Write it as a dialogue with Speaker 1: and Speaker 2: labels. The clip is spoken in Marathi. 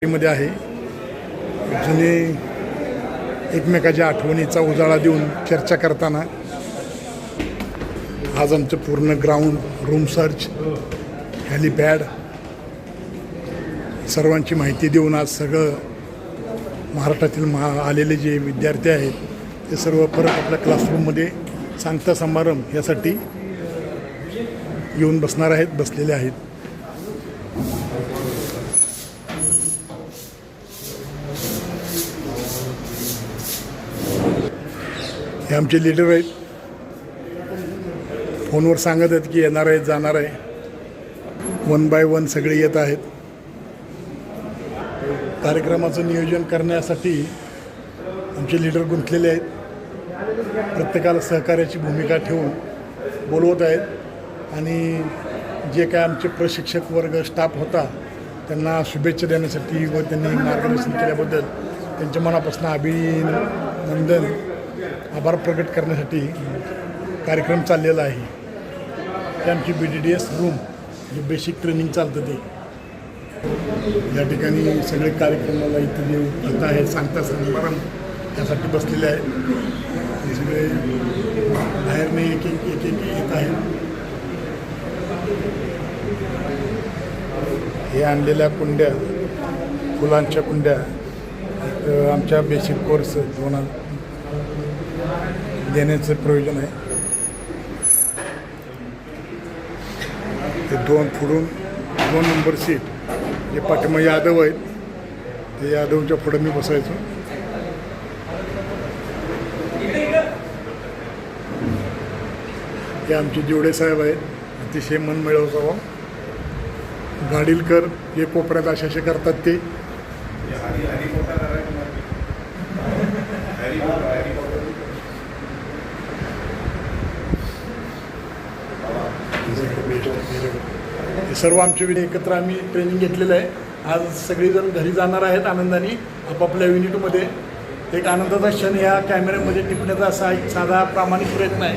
Speaker 1: मध्ये आहे. जुने एकमेकाच्या आठवणीचा उजाळा देऊन चर्चा करताना आज आमचं पूर्ण ग्राउंड, रूम सर्च, हेलिपॅड सर्वांची माहिती देऊन आज सगळं महाराष्ट्रातील आलेले जे विद्यार्थी आहेत ते सर्व परत आपल्या क्लासरूममध्ये सांगता समारंभ यासाठी येऊन बसणार आहेत, बसलेले आहेत. हे आमचे लीडर आहेत. फोनवर सांगत आहेत की येणार आहेत, जाणार आहे. 1 बाय 1 सगळे येत आहेत. कार्यक्रमाचं नियोजन करण्यासाठी आमचे लीडर गुंतलेले आहेत. प्रत्येकाला सहकार्याची भूमिका ठेवून बोलवत आहेत आणि जे काय आमचे प्रशिक्षक वर्ग, स्टाफ होता त्यांना शुभेच्छा देण्यासाठी व त्यांनी मार्गदर्शन केल्याबद्दल त्यांच्या मनापासून अभिनंदन, आभार प्रकट करण्यासाठी कार्यक्रम चाललेला आहे. ते आमची BDDS रूम जे बेसिक ट्रेनिंग चालतं ते या ठिकाणी सगळे कार्यक्रमाला इथं जे होत आहे सांगता समारंभ त्यासाठी बसलेले आहेत. हे सगळे बाहेरने एक येत आहेत. हे आणलेल्या कुंड्या, फुलांच्या कुंड्या आमच्या बेसिक कोर्स देण्याचं प्रयोजन आहे. ते 2 नंबर सीट जे पाठीमागे यादव आहेत ते यादवच्या पुढं मी बसायचो. ते आमचे जेवढे साहेब आहेत, अतिशय मन मिळवतो. गाडीलकर हे कोपऱ्यात असे करतात ते. सर्व आमचे विद्यार्थी एकत्र आम्ही ट्रेनिंग घेतलेलं आहे. आज सगळेजण घरी जाणार आहेत आनंदाने आपापल्या युनिटमध्ये. एक आनंदाचा क्षण या कॅमेऱ्यामध्ये टिपण्याचा असा एक साधा प्रामाणिक प्रयत्न आहे.